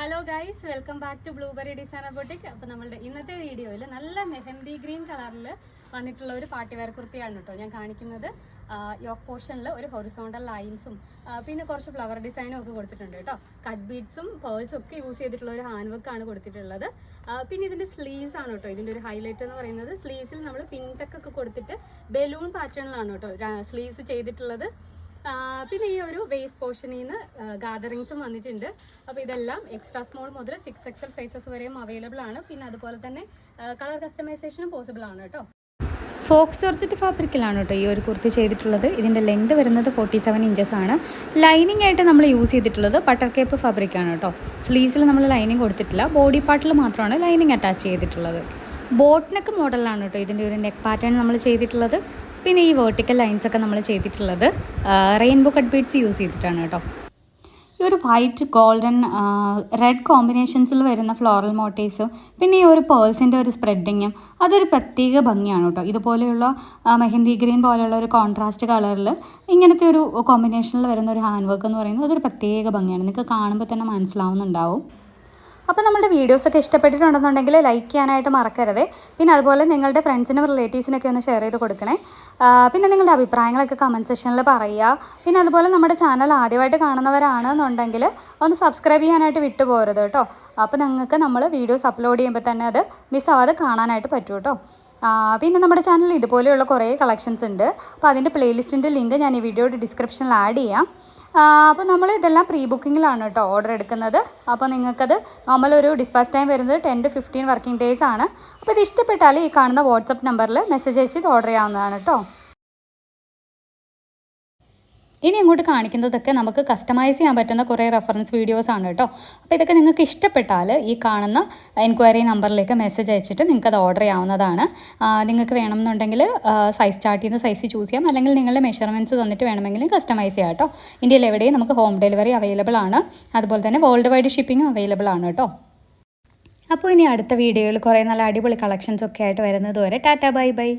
Hello guys, welcome back to blueberry designer boutique. അപ്പോൾ നമ്മളുടെ ഇന്നത്തെ വീഡിയോയിൽ നല്ല മെഹന്തി ഗ്രീൻ കളറിൽ വന്നിട്ടുള്ള ഒരു പാർട്ടി വെയർ കുർത്തിയാണ് കേട്ടോ ഞാൻ കാണിക്കുന്നത്. യോക്ക് പോർഷനിൽ ഒരു ഹൊറിസോണ്ടൽ ലൈൻസും പിന്നെ കുറച്ച് ഫ്ലവർ ഡിസൈനും ഒക്കെ കൊടുത്തിട്ടുണ്ട് കേട്ടോ. കട്ട് ബീഡ്സും പേൾസും ഒക്കെ യൂസ് ചെയ്തിട്ടുള്ള ഒരു ഹാൻഡ് വർക്കാണ് കൊടുത്തിട്ടുള്ളത്. പിന്നെ ഇതിൻ്റെ സ്ലീവ്സ് ആണ് കേട്ടോ ഇതിൻ്റെ ഒരു ഹൈലൈറ്റ് എന്ന് പറയുന്നത്. സ്ലീവ്സിൽ നമ്മൾ പിങ്ക് ഒക്കെ കൊടുത്തിട്ട് ബലൂൺ പാറ്റേണിലാണ് കേട്ടോ സ്ലീവ്സ് ചെയ്തിട്ടുള്ളത്. പിന്നെ ഈ ഒരു വേസ്റ്റ് പോർഷനിൽ നിന്ന് ഗാദറിങ്സും വന്നിട്ടുണ്ട്. അപ്പോൾ ഇതെല്ലാം എക്സ്ട്രാ സ്മോൾ മുതൽ 6XL സൈസസ് വരെയും അവൈലബിൾ ആണ്. പിന്നെ അതുപോലെ തന്നെ കളർ കസ്റ്റമൈസേഷനും പോസിബിൾ ആണ് കേട്ടോ. ഫോക്സ് ജോർജറ്റ് ഫാബ്രിക്കിലാണ് കേട്ടോ ഈ ഒരു കുർത്തി ചെയ്തിട്ടുള്ളത്. ഇതിൻ്റെ ലെങ്ത് വരുന്നത് 47 ഇഞ്ചസ് ആണ്. ലൈനിങ് ആയിട്ട് നമ്മൾ യൂസ് ചെയ്തിട്ടുള്ളത് ബട്ടർ കേപ്പ് ഫാബ്രിക്കാണ് കേട്ടോ. സ്ലീവ്സിൽ നമ്മൾ ലൈനിങ് കൊടുത്തിട്ടില്ല, ബോഡി പാർട്ടിൽ മാത്രമാണ് ലൈനിങ് അറ്റാച്ച് ചെയ്തിട്ടുള്ളത്. ബോട്ട് നെക്ക് മോഡലാണ് കേട്ടോ ഇതിൻ്റെ ഒരു നെക്ക് പാറ്റേൺ നമ്മൾ ചെയ്തിട്ടുള്ളത്. പിന്നെ ഈ വെർട്ടിക്കൽ ലൈൻസൊക്കെ നമ്മൾ ചെയ്തിട്ടുള്ളത് റെയിൻബോ കട്ട് ബീഡ്സ് യൂസ് ചെയ്തിട്ടാണ് കേട്ടോ. ഈ ഒരു വൈറ്റ് ഗോൾഡൻ റെഡ് കോമ്പിനേഷൻസിൽ വരുന്ന ഫ്ലോറൽ മോട്ടീവ്സും പിന്നെ ഈ ഒരു പേഴ്സിൻ്റെ ഒരു സ്പ്രെഡിങ്ങും അതൊരു പ്രത്യേക ഭംഗിയാണ് കേട്ടോ. ഇതുപോലെയുള്ള മെഹന്തി ഗ്രീൻ പോലെയുള്ള ഒരു കോൺട്രാസ്റ്റ് കളറിൽ ഇങ്ങനത്തെ ഒരു കോമ്പിനേഷനിൽ വരുന്ന ഒരു ഹാൻഡ് വർക്ക് എന്ന് പറയുന്നത് അതൊരു പ്രത്യേക ഭംഗിയാണ്. നിങ്ങൾക്ക് കാണുമ്പോൾ തന്നെ മനസ്സിലാവുന്നുണ്ടാവും. അപ്പോൾ നമ്മുടെ വീഡിയോസൊക്കെ ഇഷ്ടപ്പെട്ടിട്ടുണ്ടെന്നുണ്ടെങ്കിൽ ലൈക്ക് ചെയ്യാനായിട്ട് മറക്കരുത്. പിന്നെ അതുപോലെ നിങ്ങളുടെ ഫ്രണ്ട്സിനും റിലേറ്റീവ്സിനൊക്കെ ഒന്ന് ഷെയർ ചെയ്ത് കൊടുക്കണേ. പിന്നെ നിങ്ങളുടെ അഭിപ്രായങ്ങളൊക്കെ കമൻറ്റ് സെക്ഷനിൽ പറയുക. പിന്നെ അതുപോലെ നമ്മുടെ ചാനൽ ആദ്യമായിട്ട് കാണുന്നവരാണെന്നുണ്ടെങ്കിൽ ഒന്ന് സബ്സ്ക്രൈബ് ചെയ്യാനായിട്ട് വിട്ടുപോകരുത് കേട്ടോ. അപ്പോൾ നിങ്ങൾക്ക് നമ്മൾ വീഡിയോസ് അപ്ലോഡ് ചെയ്യുമ്പോൾ തന്നെ അത് മിസ്സാവാതെ കാണാനായിട്ട് പറ്റും കേട്ടോ. പിന്നെ നമ്മുടെ ചാനലിൽ ഇതുപോലെയുള്ള കുറേ കളക്ഷൻസ് ഉണ്ട്. അപ്പോൾ അതിൻ്റെ പ്ലേലിസ്റ്റിൻ്റെ ലിങ്ക് ഞാൻ ഈ വീഡിയോയുടെ ഡിസ്ക്രിപ്ഷനിൽ ആഡ് ചെയ്യാം. അപ്പോൾ നമ്മൾ ഇതെല്ലാം പ്രീ ബുക്കിങ്ങിലാണ് കേട്ടോ ഓർഡർ എടുക്കുന്നത്. അപ്പോൾ നിങ്ങൾക്കത് നോർമൽ ഒരു ഡിസ്പാച്ച് ടൈം വരുന്നത് 10 to 15 വർക്കിംഗ് ഡേയ്സ് ആണ്. അപ്പോൾ ഇത് ഇഷ്ടപ്പെട്ടാൽ ഈ കാണുന്ന വാട്സപ്പ് നമ്പറിൽ മെസ്സേജ് അയച്ച് ഇത് ഓർഡർ ചെയ്യാവുന്നതാണ് കേട്ടോ. ഇനി അങ്ങോട്ട് കാണിക്കുന്നതൊക്കെ നമുക്ക് കസ്റ്റമൈസ് ചെയ്യാൻ പറ്റുന്ന കുറേ റെഫറൻസ് വീഡിയോസാണ് കേട്ടോ. അപ്പോൾ ഇതൊക്കെ നിങ്ങൾക്ക് ഇഷ്ടപ്പെട്ടാൽ ഈ കാണുന്ന എൻക്വയറി നമ്പറിലേക്ക് മെസ്സേജ് അയച്ചിട്ട് നിങ്ങൾക്കത് ഓർഡർ ചെയ്യാവുന്നതാണ്. നിങ്ങൾക്ക് വേണമെന്നുണ്ടെങ്കിൽ സൈസ് ചാർട്ട് ചെയ്യുന്ന സൈസ് ചൂസ് ചെയ്യാം, അല്ലെങ്കിൽ നിങ്ങളുടെ മെഷർമെൻറ്റ്സ് തന്നിട്ട് വേണമെങ്കിലും കസ്റ്റമൈസ് ചെയ്യാം കേട്ടോ. ഇന്ത്യയിൽ എവിടെയും നമുക്ക് ഹോം ഡെലിവറി അവൈലബിൾ ആണ്. അതുപോലെ തന്നെ വേൾഡ് വൈഡ് ഷിപ്പിങ്ങും അവൈലബിൾ ആണ് കേട്ടോ. അപ്പോൾ ഇനി അടുത്ത വീഡിയോയിൽ കുറേ നല്ല അടിപൊളി കളക്ഷൻസ് ഒക്കെ ആയിട്ട് വരുന്നത് വരെ ടാറ്റ ബൈ ബൈ.